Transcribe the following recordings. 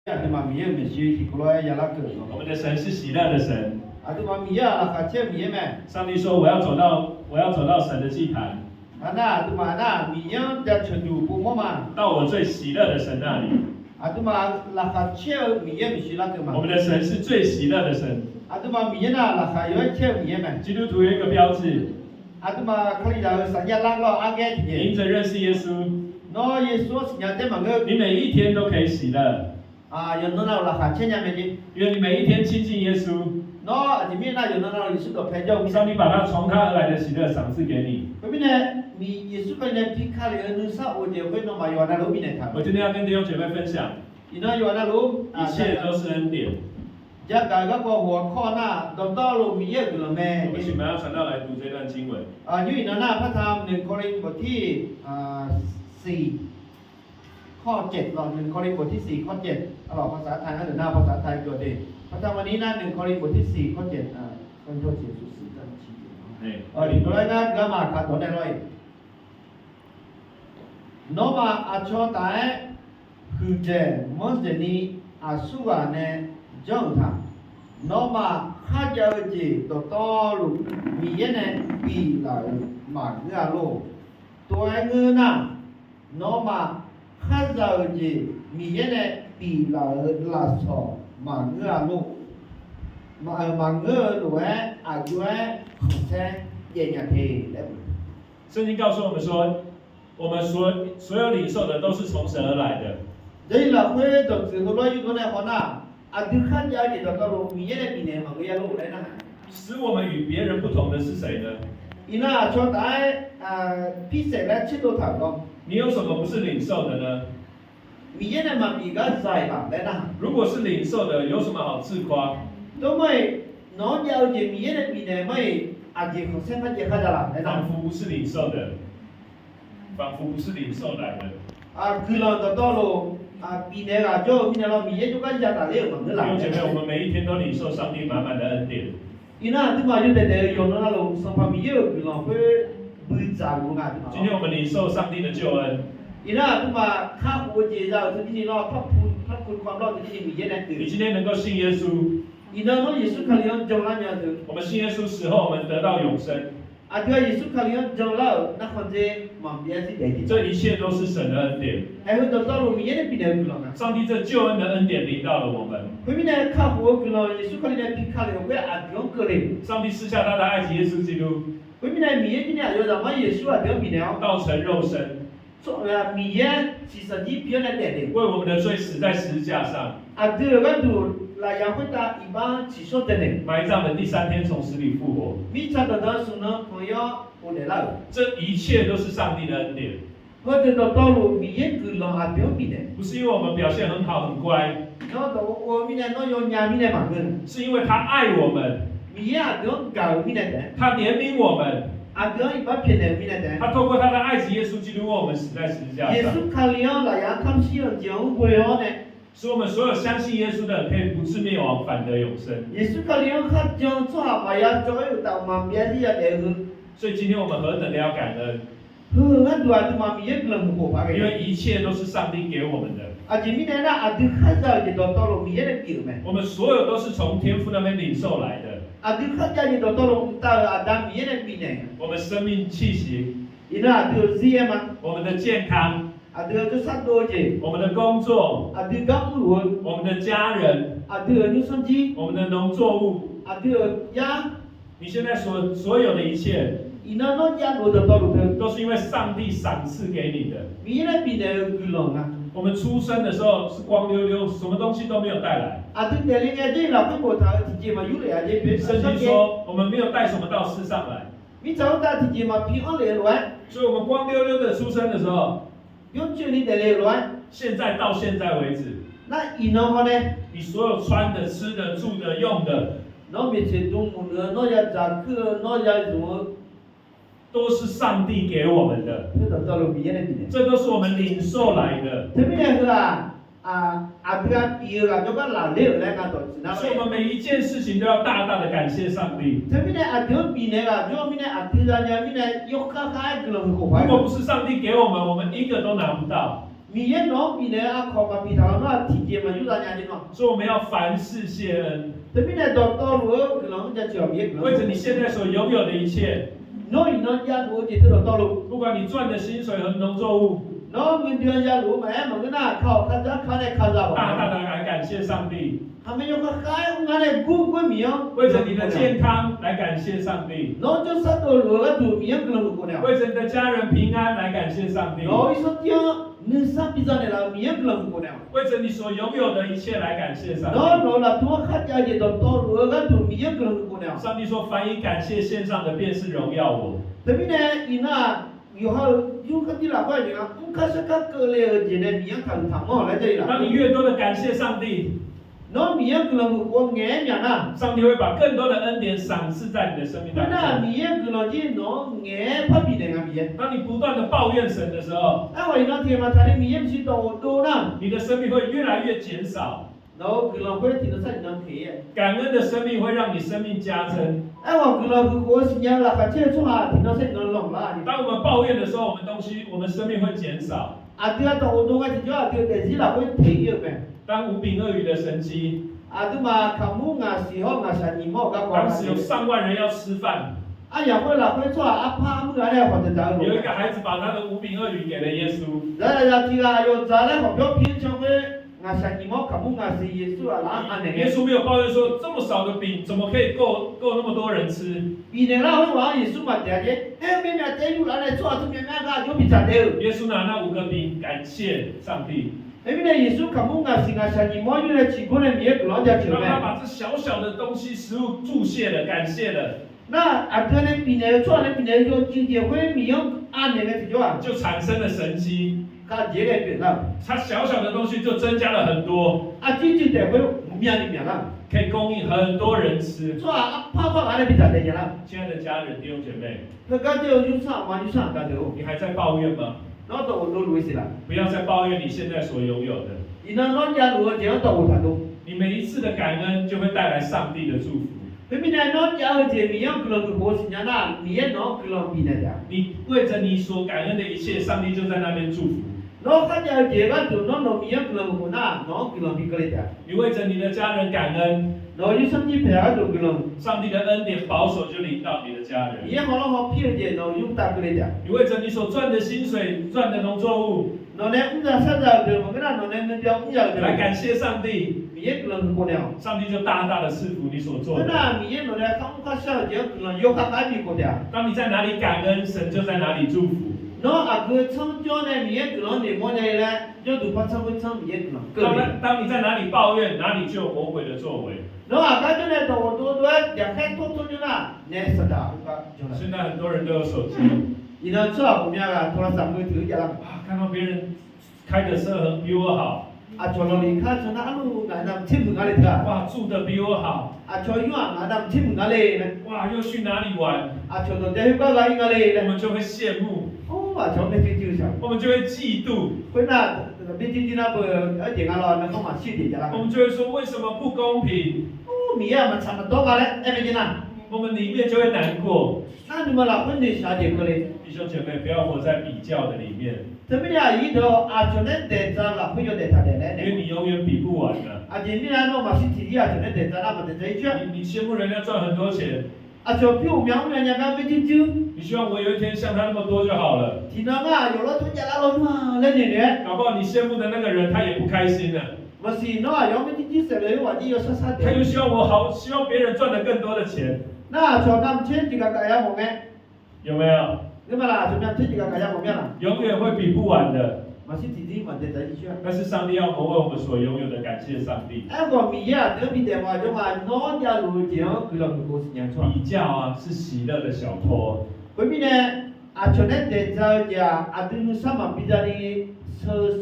我们的神是喜乐的神。上帝说：“我要走到神的祭坛，到我最喜乐的神那里。”我们的神是最喜乐的神。基督徒有一个标志，因着认识耶稣，你每一天都可以喜乐。因为你每一天亲近耶稣，上帝把他从他而来的喜乐赏赐给你。我今天要跟弟兄姐妹分享，一切都是恩典。我们请马上传道来读这段经文。ข้อ7หลอ1 โครินธ์บทที่4ข้อ7หลอภาษาไทยนะหรือหน้าภาษาไทยตัวเดียวพระธรรมวันนี้นะ1 โครินธ์บทที่4ข้อ7คนโทษเสียสุด4กันชีดีตัวแรกนะกระมาขาดตัวได้เลยโนมาอาชอตายคือเจมอนเจนีอาสุวาเนจงทำโนมาข้าเจ้าจีตัวโตลุมีเยเนปีหลายหมากเงาโลตัวเงินน่ะโนมาข้าเจ้าจีมีเยเนปีหลายลาสอหมากเงาโลมาเงาโลอายุของแท้เย็นอย่างเท圣经告诉我们说，我们所有领受的都是从神而来的。所以老会总是说有多呢，好那啊，就看家里的道路，米耶的比呢，嘛个呀路来那。使我们与别人不同的是谁呢？伊那说在比谁来吃多头咯？你有什么不是领受的呢？米耶的嘛比个在吧来那。如果是领受的，有什么好自夸？都没，孬要的米耶的比呢没，啊，结婚生活结开的啦来那。仿佛不是领受的，仿佛不是领受来的。啊，คือเรา的道路啊，比那个就比那个米耶就跟家打猎嘛个啦。弟兄姐妹，我们每一天都领受上帝满满的恩典。伊那对嘛有的用那路生活米耶คือเรา会不在乎啊。今天我们领受上帝的救恩。伊那对嘛ข้าพเจ้าที่นี่เราพระคุณความรอดที่นี่มีเยอะแยะเลย你今天能够信耶稣，伊那说耶稣可以用那样子。我们信耶稣时候，我们得到永生。啊，对，耶稣可以用那或者满边是对的。这一切都是神的恩典。还有到路米耶的比那个了。上帝这救恩的恩典临到了我们。后面呢，靠谱个了，耶稣可以来比靠了，我阿丢个嘞。上帝赐下他的爱子耶稣基督。后面呢，米耶今天有什么耶稣啊？丢米了。道成肉身。米耶是神迹变来的。为我们的罪死在十字架上。啊，对，我都来要回答一般起诉的嘞。埋葬的第3天从死里复活。米查的那时呢，朋友我来了。这一切都是上帝的恩典。我得到道路米耶个了阿丢米的。不是因为我们表现很好很乖。然后我米呢，那有伢米的嘛个。是因为他爱我们。米耶阿丢搞米的。他怜悯我们。阿丢一般骗的米的。他透过他的爱子耶稣基督为我们死在十字架上。耶稣靠了来呀，看西了讲会哦呢。使我们所有相信耶稣的人可以不至灭亡，反得永生。耶稣靠了他讲做好嘛呀，做有到嘛别的呀的。所以今天我们何等的要感恩。因为一切都是上帝给我们的。我们所有都是从天父那边领受来的。我们生命气息，我们的健康，我们的工作，我们的家人，我们的农作物，你现在所有的一切。都是因为上帝赏赐给你的。我们出生的时候是光溜溜，什么东西都没有带来。圣经说我们没有带什么到世上来。所以我们光溜溜的出生的时候，现在到现在为止，你所有穿的、吃的、住的、用的，都是上帝给我们的，这都是我们领受来的。所以我们每一件事情都要大大的感谢上帝。如果不是上帝给我们，我们一个都拿不到。米耶农比呢啊考嘛比他那体检嘛有大家的喏，所以我们要凡事谢恩，这边呢到路可能在叫米耶可能，为着你现在所拥有的一切，农一农家路就到路，不管你赚的薪水和农作物，农民家家路嘛哎么个那靠他家靠那靠着大大的来感谢上帝。他们有个海我那古古米哦，为着你的健康来感谢上帝，农就啥都路个路米耶可能过了，为着你的家人平安来感谢上帝，农一说讲你啥比较的了米耶可能过了，为着你所拥有的一切来感谢上帝。农了多看家的到路个路米耶可能过了。上帝说：“凡以感谢献上的，便是荣耀我。”这边呢，伊那有个地方块人啊，看是看个了，今天米样看汤哦来这里了。当你越多的感谢上帝，那米样可能我眼眼呐，上帝会把更多的恩典赏赐在你的生命当那中。米样可能就那眼怕比那个米样。当你不断的抱怨神的时候，哎，我那天嘛，他的米样是多呢，你的生命会越来越减少。然后可能会听到在那提。感恩的生命会让你生命加增。哎，我可能我是讲了，把这做下听到在那弄啦。当我们抱怨的时候，我们生命会减少。啊，对啊，到多个就要就电视啦会提了呗。当无饼鳄鱼的神迹，啊，对嘛，看木啊，时候啊，像你莫个当时有上万人要吃饭。啊，也会啦，会做啊，怕木啊嘞，或者咋个？有一个孩子把他的无饼鳄鱼给了耶稣。然后有咋嘞？我表平常的，啊，像你莫看木啊，是耶稣啊，哪安尼？耶稣没有抱怨说这么少的饼怎么可以够那么多人吃？比那啦会话耶稣嘛嗲的，哎，明明这有来做，这明明个有比咋的？耶稣拿那5个饼感谢上帝。因为呢，耶稣看木啊，是啊，像你莫用来吃过来米个老家吃当他呗。把这小小的东西食物注谢了，感谢了。那啊，这呢比那做呢比那有直接会米用按那个是吧？就产生了神迹。他这个变了。它小小的东西就增加了很多。啊，直接得会面里面了。可以供应很多人吃。做啊，泡完了比咋的了？亲爱的家人弟兄姐妹，那感觉有啥嘛？有啥感觉？你还在抱怨吗？那都累死了。不要再抱怨你现在所拥有的。你那老家如果这样到我谈都。你每一次的感恩就会带来上帝的祝福。因为呢，老家和这米样可能活是人啦，米样孬可能比那的。你为着你所感恩的一切，上帝就在那边祝福。老家和这个就孬米样可能活那，孬可能比个来的。你为着你的家人感恩，然后有甚至陪他就可能。上帝的恩典保守就临到你的家人。也好了好骗的，然后有大个来的。你为着你所赚的薪水、赚的农作物，然后呢，我们现在就我跟他然后呢，那叫来感谢上帝。米也可能过了。上帝就大大的赐福你所做的。那米也然后呢，他小就可能有他改变过的。当你在哪里感恩，神就在哪里祝福。然后啊，个成交呢，米也可能你莫呢嘞，就都把成会成米也可能。当你在哪里抱怨，哪里就有魔鬼的作为。然后啊，感觉呢，多两开多就那，你是的，现在很多人都有手机。你呢，做好咩啊？多少三个头家啦。啊，看到别人开的车比我好。啊，坐到你看，从那路来那天门那里头啊。哇，住的比我好。啊，坐远啊，那天门那里呢。哇，又去哪里玩？啊，坐到这个那里呢。我们就会羡慕。哦，啊，坐那就想。我们就会嫉妒。会那，别听那不而且啊咯，那个嘛气的啦。我们就会说为什么不公平？哦，米啊嘛差不多个嘞，哎，没见呐。我们里面就会难过。那你们老婚的小姐个嘞？弟兄姐妹，不要活在比较的里面。这边啊，伊头啊，就能得着了，会有得他的嘞。因为你永远比不完的。啊，前面啊，那嘛是体力啊，就能得着那么得这一句。你羡慕人家赚很多钱。啊，就比我苗人家刚没进酒。你希望我有一天像他那么多就好了。听到啊，有了中间那了嘛，那年年。搞不好你羡慕的那个人，他也不开心了。不是，那要没进酒谁来话，你要啥啥的。他又希望我好，希望别人赚得更多的钱。那从他们前几个改下我们。有没有？那么啦，从他们前几个改下我们啦。永远会比不完的。嘛是体力嘛得这一句。但是上帝要我们为我们所拥有的感谢上帝。哎，我米啊，这边的话就话，哪家路这样，佢两个故事讲错。比较啊，是喜乐的小偷。后面呢，啊，从那得着家，啊，对什么比较的，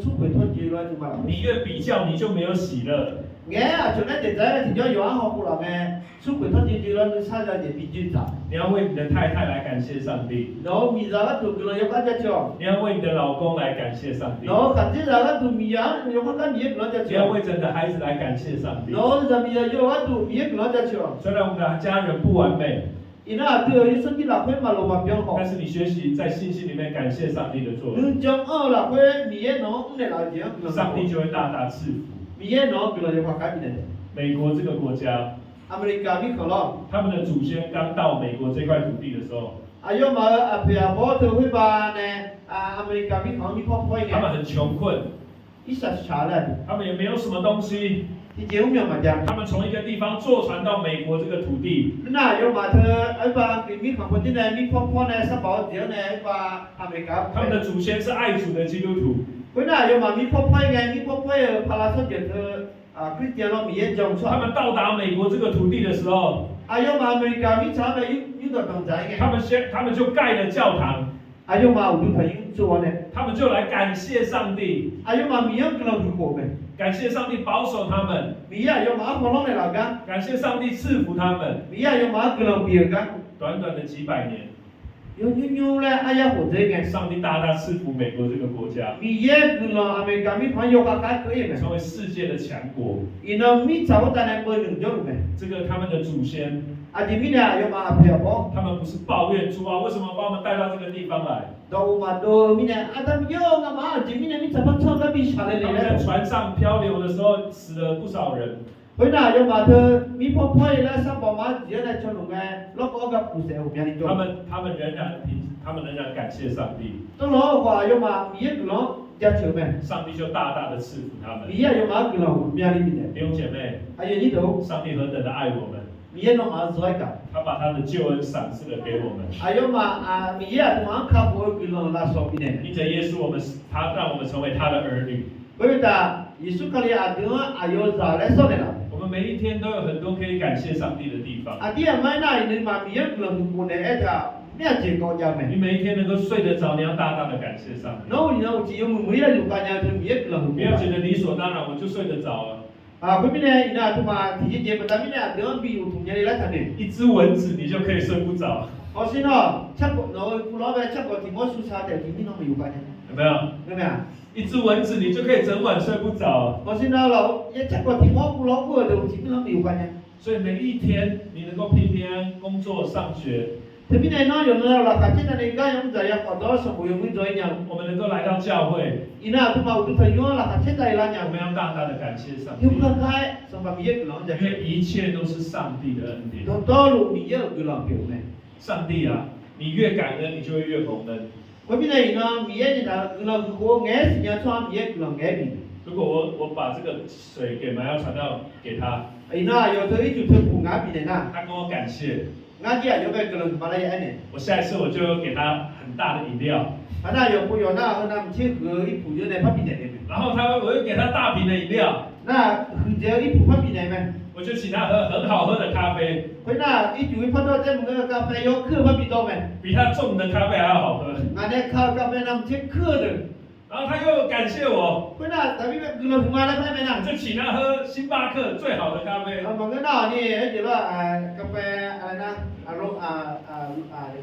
出回脱节了就嘛。你越比较，你就没有喜乐。哎，啊，从那得着，听讲有啊好苦了咩？出回脱节就了，你差点就比较早。你要为你的太太来感谢上帝。然后米咋个做个了要感谢叫。你要为你的老公来感谢上帝。然后看这咋个做米啊，要感谢个了叫。你要为你的孩子来感谢上帝。然后咱们要个做米个了叫。虽然我们的家人不完美。伊那对于圣经老会马罗马标好但，是你学习在信心里面感谢上帝的作为，你将二老会米耶农那老讲，上帝就会大大赐福。米耶农给了就话改变的。美国这个国家， Amerika mi kalau 他们的祖先刚到美国这块土地的时候， ayo ma apia bo tu hui ba ne Amerika mi kalau mi pop poi 他们 ne 很穷困， isa chala 他们也没有什么东西， di jeu mi ma jang 他们从一个地方坐船到美国这个土地， na yo ma the ai ba mi kalau pun ne mi pop poi ne sa ba dia ne ai ba Amerika 他们的祖先是爱主的基督徒， kau na yo ma mi pop poi ne mi pop poi pala so je the Christian lo mi ye jong 他 so 们到达美国这个土地的时候， ayo ma Amerika mi cha ba yu do dong zai 他 ne 们就盖了教堂， ayo ma u du thai yu so ne 他们就来感谢上帝， ayo ma mi yang kalau du ko me 感谢上帝保守他们， mi ya yo ma ko lo ne la ga 感谢上帝赐福他们。 mi ya yo ma kalau bi ga 短短的几百年， yo nyu le aya ho de ge 上帝大大赐福美国这个国家， mi ye kalau Amerika mi phan yo ka ka ko ye me 成为世界的强国。 ino mi cha ta ne bo nu jo me 这个他们的祖先， adi mi na yo ma apia bo 他们不是抱怨主啊，为什么把我们带到这个地方来？ do ma do mi na adam yo nga ma adi mi na mi cha pa cha ga bi sha le 他们在 le 船上漂流的时候死了不少人， hoi na yo ma the mi pho phoi la sa ba ma je na cho lu nge lo ko ga pu se ho mya ni 他 jo 们仍然感谢上帝， to lo wa yo ma mi ye lo ja chu me 上帝就大大的赐福他们。 mi ya yo ma lo mya ni mi ne 弟兄姐妹， ayo ni do 上帝何等的爱我们， mi ye no ma zoi ka 他把他的救恩赏赐了给我们。 ayo ma mi ye ma ka bo lo la so mi ne 因着耶稣，他让我们成为他的儿女。 hoi ta Yesu kali adu ayo za le so ne la 我们每一天都有很多可以感谢上帝的地方。 adi mai na ni ma mi ye lo ku ne eta mi a je ko ja 你 me 每一天能够睡得着，你要大大的感谢上帝。 no ni no ji yo mu ya lu ka nya tu mi ye lo 不要觉得理所当然，我就睡得着了。 ko mi ne ina tu ma ti je pa ta mi ne adu bi u tu nya la ta ne 一只蚊子你就可以睡不着， o si no cha ko no ku lo ba cha ko ti mo su sa de ti mi no mi u ka nya 有没有？ ne me a 一只蚊子你就可以整晚睡不着。 o si no lo ye cha ko ti mo ku lo ku de ti mi no mi u ka nya 所以每一天你能够平平安安工作上学， te mi ne no yo no la ka cha ne ga yo za ya ko do so mu yo mi zo nya 我们能够来到教会， ina tu ma u tu ta yo la ka cha ta la 我 nya 们要大大的感谢上帝 yo，ka kai so ba mi ye lo ja 因为一切都是上帝的恩典。 do do lu mi ye ku lo pi me 上帝啊，你越感恩，你就会越蒙恩。 ko mi ne ina mi ye ni da ku lo ku nge si nya so mi ye ku lo nge bi 如果我把这个水给马耀传道给他， ina yo to i tu tu ku nga bi ne na 他跟我感谢， nga ji yo be ku lo ma la ye ne 我下一次我就给他很大的饮料， ana yo ku yo na na mi chi hu i pu yo ne pa bi ne me 然后我又给他大瓶的饮料， na hu je i pu pa bi ne me 我就请他喝很好喝的咖啡， ko na i tu i pa do te mu ga ka fe yo ku pa bi do me 比他种的咖啡还要好喝。 nga ne ka ka fe na mi chi ku de 然后他又感谢我， ko na ta bi be ku lo ma la pa me 我 na 就请他喝星巴克最好的咖啡。 ma ga na ni e je la ka fe ala na aro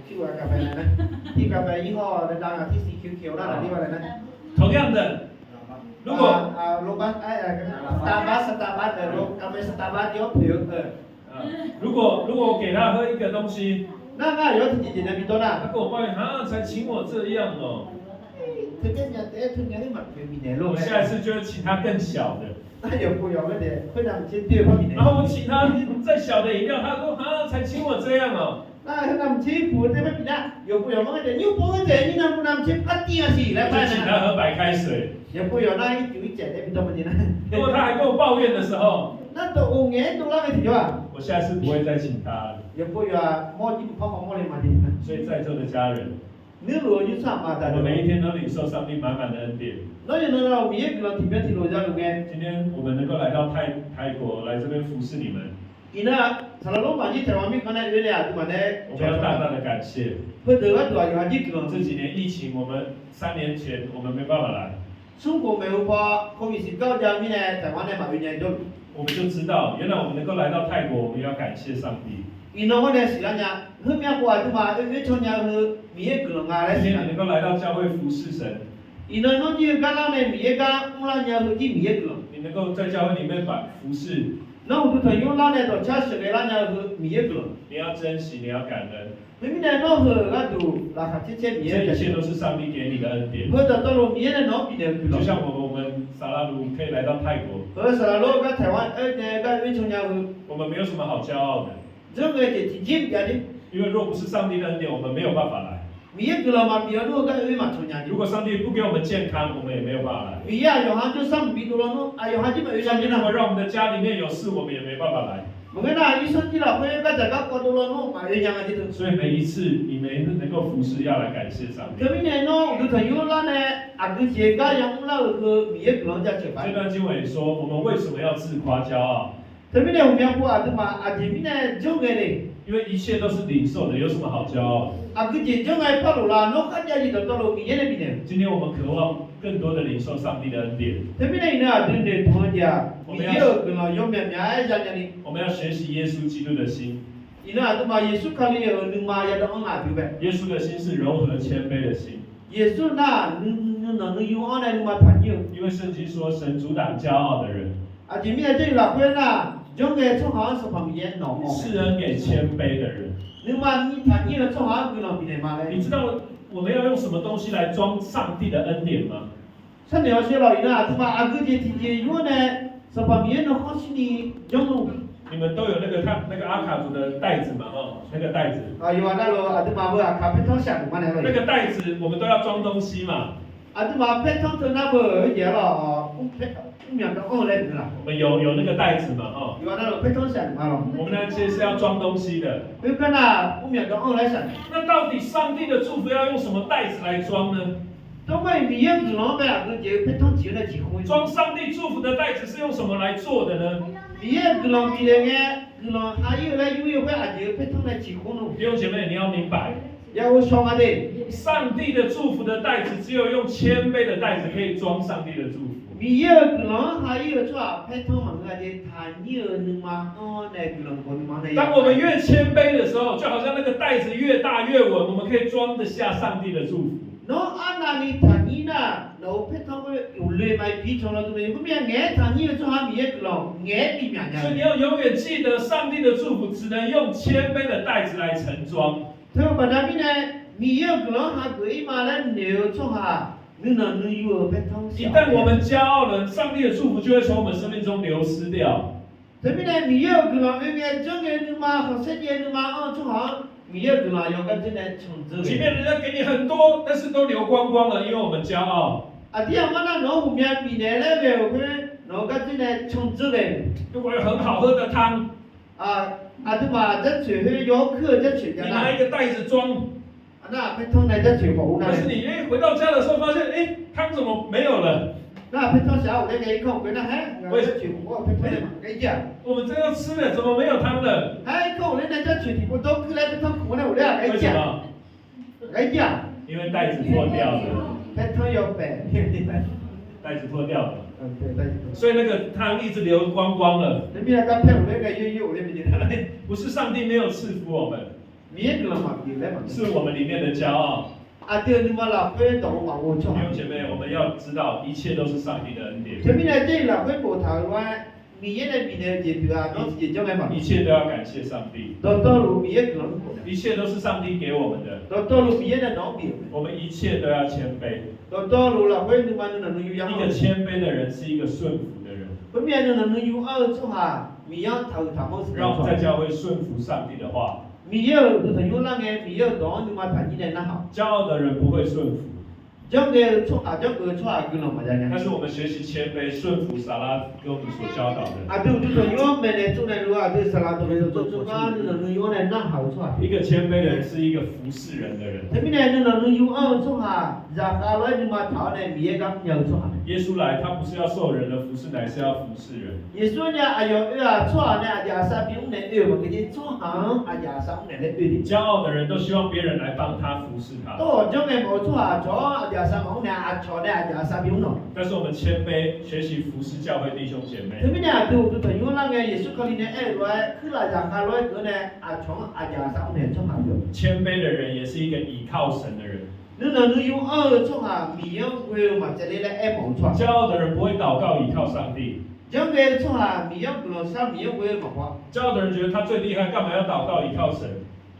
chi wa ka fe na na ti ka fe yi ho da da ti si kiu kiu na la ni wa la na 同样的，如果 lô bát Starbucks 的 lô cà phê Starbucks có phiếu ờ 如果我给他喝一个东西， 那有自己的米多他啦，跟我抱怨啊，才请我这样哦， thực tế nhà tế thường nhà đấy mặt phiếu mì nè 我 luôn 下一次就会请他更小的。 那有不有个的会让先对方米nè 然后我请他再小的饮料，他说啊，才请我这样哦。 那làm chi phụ thế mới bị đã有不有个的有不个的你làm chi phát tiền gì 我 lại 就 phải 请 nè 他喝白开水。 有不有那一主一姐的比多么的呢？ 如果他还跟我抱怨的时候， 那都五年都那个题啊， 我下次不会再请他了。 有不有啊？摸金泡泡摸的嘛的， 所以在座的家人， 你如果你上嘛 我 的， 们每一天都领受上帝满满的恩典。 那就能让米个体面体路在路边。 今天我们能够来到泰国来这边服侍你们， ina selalu maju terwami karena ini ada mana 我们要大大的感谢。 berdua dua yang haji kalau 这几年疫情，我们3年前我们没办法来， sungguh mewah komisi kau jam ini Taiwan ni mahu jadi 我们就知道原来我们能够来到泰国，我们要感谢上帝。 ina mana silanya hanya kuat tu mah ini contohnya miye kalau 今 ngalah 天 sih 你能够来到教会服侍神， ina no dia kalau ni miye kan mulanya haji miye kalau 你能够在教会里面服侍，那我就同样那呢，都吃食个那呢是米个了。你要珍惜，你要感恩，明明呢，那和那都那哈这米这一切个。都是上帝给你的恩典。或者到了米呢，那米呢个就了。像我们萨拉鲁可以来到泰国，和是那罗个台湾个温泉家伙，我们没有什么好骄傲的，这个是真正的。因为若不是上帝的恩典，我们没有办法来。米个了嘛，米个罗个温嘛泉家。如果上帝不给我们健康，我们也没有办法来。米呀，有哈就上米多了喏，啊有哈就没有上米了。上帝如果让我们的家里面有事，我们也没办法来。我跟那医生去了，回个在个过多了喏，嘛有样个这种。所以每一次你们能够服侍，要来感谢上帝。这边呢，喏，就同样那呢，啊个节个样那个米个了在吃饭。这段经文也说，我们为什么要自夸骄傲？这边呢，我们要过啊，对嘛？啊这边呢，种个嘞。因为一切都是领受的，有什么好骄傲的？啊个节种个跑路啦，喏看见就到了米那边呢。今天我们渴望更多的领受上帝的恩典。这边呢，啊对呢，同家米个了有面面哎，讲讲的。我们要学习耶稣基督的心。伊那对嘛？耶稣看你有你嘛要到俺那对呗？耶稣的心是柔和谦卑的心。耶稣那你有俺那你嘛谈有。因为圣经说，神阻挡骄傲的人，啊这边呢这个会那。种个从好是旁边喏，施恩给谦卑的人。你嘛，你谈你了从好归喏边嘛嘞？你知道我们要用什么东西来装上帝的恩典吗？上了学了，伊那对吧？啊个节提节有呢，是旁边的好些的用路。你们都有那个阿卡族的袋子嘛？那个袋子。啊，有啊，那个啊对嘛，我啊咖啡桶下嘛来了。那个袋子我们都要装东西嘛。啊对嘛，啡桶头那个也了哦，2个2来着啦。我们有那个袋子嘛？有啊，那个啡桶下嘛咯。我们那些是要装东西的。有个那2个2来下。那到底上帝的祝福要用什么袋子来装呢？都为米个老板啊，个节啡桶钱来结婚。装上帝祝福的袋子是用什么来做的呢？米个老米的个老还有来有一回啊，节啡桶来结婚咯。弟兄姐妹，你要明白。要我说嘛的，上帝的祝福的袋子，只有用谦卑的袋子可以装上帝的祝福。米个人还有做配套嘛个的，他有你嘛哦，那个人我嘛那。当我们越谦卑的时候，就好像那个袋子越大越稳，我们可以装得下上帝的祝福。喏，按那里他你呐，喏配套个有来买皮穿了对不对？后面眼他你做下米个人，眼里面所以你要永远记得，上帝的祝福只能用谦卑的袋子来盛装。他把那边呢，米个人还对嘛来牛做下。一旦我们骄傲了，上帝的祝福就会从我们生命中流失掉。这边呢，米有个人那边种个你嘛和世界你嘛哦，做好米有个人要跟这来重置。即便人家给你很多，但是都流光光了，因为我们骄傲。啊，第二个那老后面米呢那边会老跟这来重置嘞。如果有很好喝的汤，对嘛，这水会游客这水的。你拿一个袋子装。那配汤来这水壶呢？但是你回到家的时候发现，汤怎么没有了？那配汤小我那个一口，回来我这水壶我配汤的嘛，给讲。我们这要吃了，怎么没有汤了？一口那这水壶都过来配汤苦呢，我俩给讲。给讲。因为袋子破掉了。配汤要白，袋子破掉了。对，袋子。所以那个汤一直流光光了。那边那个配我那个有那边不是上帝没有赐福我们。是我们里面的骄傲。弟兄姐妹，我们要知道，一切都是上帝的恩典。一切都要感谢上帝。一切都是上帝给我们的。我们一切都要谦卑。一个谦卑的人是一个顺服的人。让我们在教会顺服上帝的话。骄傲的人不会顺服。但是我们学习谦卑顺服撒拉跟我们所教导的。一个谦卑的人是一个服侍人的人。耶稣来，他不是要受人的服侍，乃是要服侍人。骄傲的人都希望别人来帮他服侍他。但是我们谦卑，学习服侍教会弟兄姐妹。谦卑的人也是一个倚靠神的人。骄傲的人不会祷告倚靠上帝。将个创下米样个三米样为嘛话，骄傲的人觉得他最厉害，干嘛要祷告依靠神？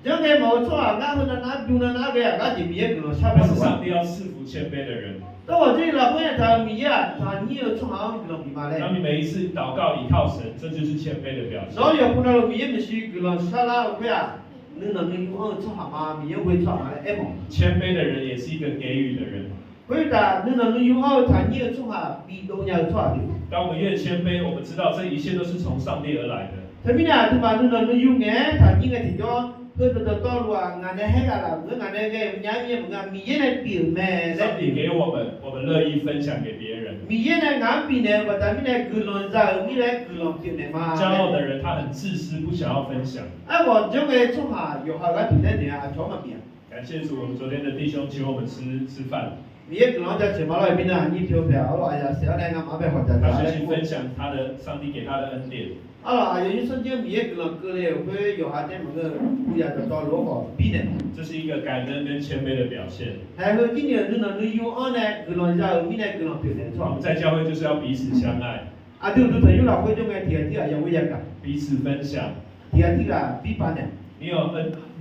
将个冇创下，那可能那丢那那个啊，那就米样个三但是米上帝要赐福谦卑的人。到我这里老朋友他米呀，他你有创下个米嘛嘞？当你每一次祷告依靠神，这就是谦卑的表现。然后有碰到米样的是个沙拉会啊，你能用创下嘛？米样会创下嘞？哎么？谦卑的人也是一个给予的人。回答你能用他你有创下比多人创下的。当我们越谦卑，我们知道这一切都是从上帝而来的。特别呢，对吧？你能用哎，他你个提交。佢就道路啊，俺哋喺個啦，我俺哋嘅人嘢唔啱，米嘢嚟表咩？上帝给我们，我们乐意分享给别人。米嘢嚟啱邊咧，或者米嚟佢亂就米嚟佢亂表咧嘛。骄傲的人他很自私，不想要分享。哎，我將佢從下又下個邊咧點啊？坐埋邊啊？感謝主，我們昨天的弟兄請我們吃飯。米嘢佢亂就前馬來邊啊？你票票，我話呀，小靚啱啱俾學習。他學習分享他的上帝給他的恩典。啊，有一瞬間米嘢佢亂過咧，會有下啲乜個不一樣的道路個邊咧？這是一個感恩跟謙卑的表現。係佢今年你能用安咧，佢亂就米嚟佢亂表咧錯。我們在教會就是要彼此相愛。啊，對對對，有老會中嘅鐵鐵啊，有會一個。彼此分享。鐵鐵啊，必辦咧。你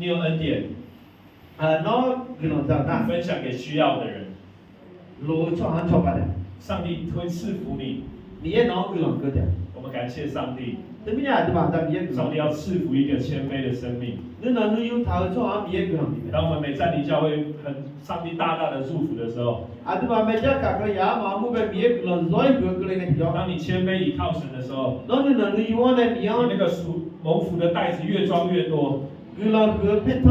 有恩典。啊，攞佢亂就嗱。分享給需要的人。攞錯行錯法咧。上帝會賜福你。你也攞佢亂嗰啲。我們感謝上帝。對面啊，對吧？但係上帝要賜福一個謙卑的生命。你能用頭錯行米嘢佢亂。當我們每站立教會，上帝大大的祝福的時候，啊，對吧？每家隔個牙嘛，冇個米嘢佢亂，所以佢嚟嘅條。當你謙卑倚靠神的時候，那你能用我哋米樣？你那個蒙福的袋子越裝越多。佢亂佢偏湯，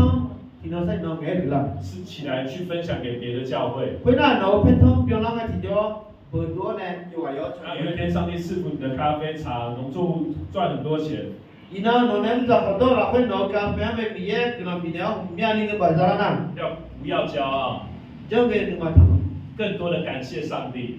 然後再攞嘅佢啦。是起來去分享給別的教會。佢嗱攞偏湯，變啷個條？很多呢，又話有。有一天上帝賜福你的咖啡茶，農作物賺很多錢。然後農人就好多啦，會攞咖啡咪米嘢，佢攞米料，面呢個擺在那。不要驕傲。將佢你話頭。更多的感謝上帝。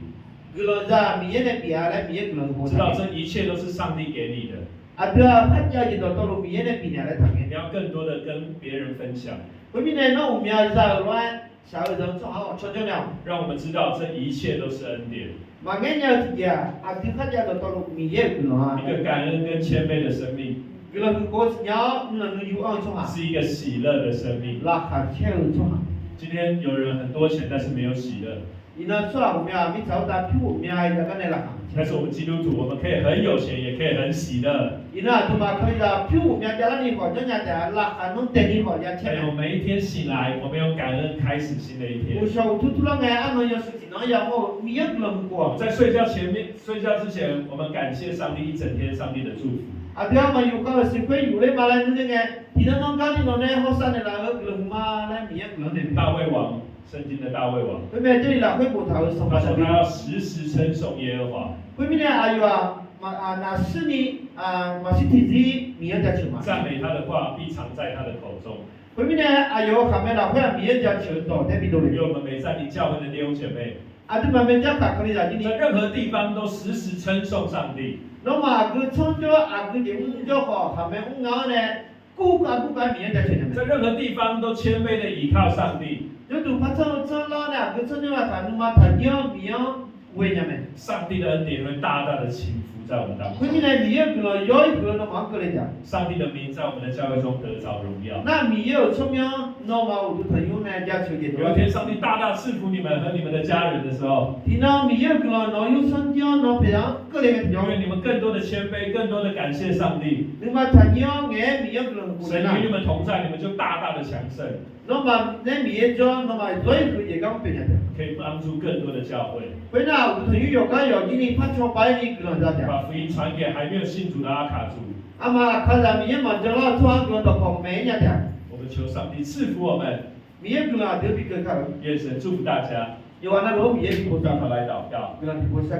佢攞咗米嘢嚟比下咧，米嘢佢攞。知道這一切都是上帝給你的。啊，對啊，他家就到米嘢嚟比下嚟睇嘅。你要更多的跟別人分享。嗰邊呢，那我們要在亂。小人做好成就了，讓我們知道這一切都是恩典。嘛，人家自己啊，對他家的道路米也不啊。一個感恩跟謙卑的生命。佢哋過年能有安做下。是一個喜樂的生命。拉下車做下。今天有人很多錢，但是沒有喜樂。然後做下我們啊，你找到票，我們啊，就跟你拉下。但是我們基督徒，我們可以很有錢，也可以很喜樂。然後對吧？可以啦，票我們啊，就你或者人家拉下，弄等你或者錢。還有每一天醒來，我們用感恩開始新的一天。我想突然間，俺們有事情，那要我米也不能過。在睡覺之前，我們感謝上帝一整天上帝的祝福。啊，對啊，嘛有個是會有嘞嘛來那個，你能弄到你弄嘞好山的那個不能嘛來米也不能的。大衛王，聖經的大衛王。對面這裡啦，會不頭什麼？他說他要時時稱頌耶和華。會面呢，哎呦啊，那是你啊，嘛是提子米也在吃嘛。讚美他的話必藏在他的口中。會面呢，哎呦，後面啦，會米也在吃多，在邊度嘞？因為我們每站立教會的弟兄姐妹，啊，對嘛，每家打開嚟就在任何地方都時時稱頌上帝。那麼佢創咗啊，佢哋唔咗學，後面唔啱呢，古怪米也在吃。在任何地方都謙卑的倚靠上帝。就都怕創啦呢，佢創咗話談嘛談咗米樣為什麼？上帝的恩典會大大的傾覆在我們當中。會面呢，米也佢咯，有一個都蠻過嚟講。上帝的名在我們的教會中得着榮耀。那米也有聰明，那麼我的朋友呢，家求點。有一天上帝大大賜福你們和你們的家人的時候，聽到米也佢咯，那有聖經，那培養個人嘅因為你們更多的謙卑，更多的感謝上帝。你們談養嘅米也佢咯，神與你們同在，你們就大大的強盛。那麼那米也做，那麼所以佢也講別人的。可以幫助更多的教會。回那我朋友有個有今年拍出百里佢咯，就把福音傳給還沒有信主的阿卡族。阿媽看到米也滿足了，突然佢就講咩嘢的？我們求上帝賜福我們。米也佢咯，就比佢靠。願神祝福大家。有啊，那羅米也比佢讓他來禱告。佢咯，比佢靠。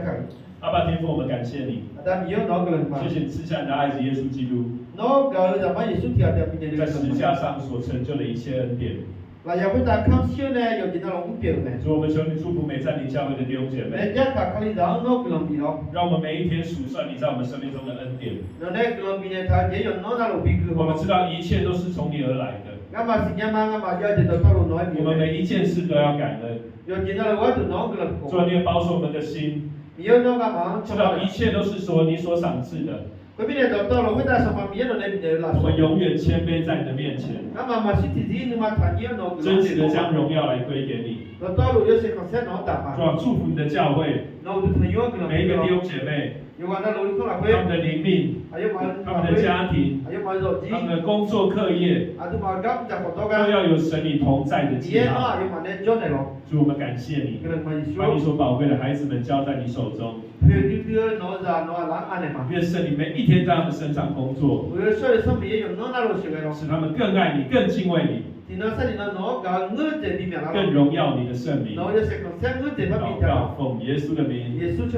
阿爸天父，我們感謝你。但米也攞個人嘛。謝謝你賜下你的愛子耶穌基督。攞個就把耶穌條條變成。在十架上所成就的一切恩典。那要不然康熙呢，有幾多人唔表呢？主，我們求你祝福每站立教會的弟兄姐妹。人家看你讓我不能比咯。讓我們每一天數算你在我們生命中的恩典。那不能比呢，他也有哪那路比佢好。我們知道一切都是從你而來的。我們每一件事都要感恩。有見到我就哪個人？主，你也保守我們的心。米有那个忙，知道一切都是说你所赏赐的。佢邊度到了，會帶什麼米有你面啦？我们永远谦卑在你的面前，那麼嘛是自己你嘛談有那個。真实的将荣耀来归给你。我到了有些講聲我答主啊，祝福你的教会，那我就談有個每一个弟兄姐妹，有話那老師講他们的灵命，還有嘛，他们的家庭，還有嘛肉子，他们的工作课业，啊都嘛咁就學到都㗎。要有神你同在的記號。有嘛呢做嚟咯，主，我们感谢你，可能嘛把你所寶貴的孩子們交在你手中，佢丟攞咋攞冷眼嚟嘛。願聖靈每一天在他們身上工作，我所以生命也有攞那路學嘅咯。使他們更愛你，更敬畏你，然後使你攞個我這裡面啦。更榮耀你的聖名。然後有些講聲我這方面禱告，奉耶穌的名。耶穌出。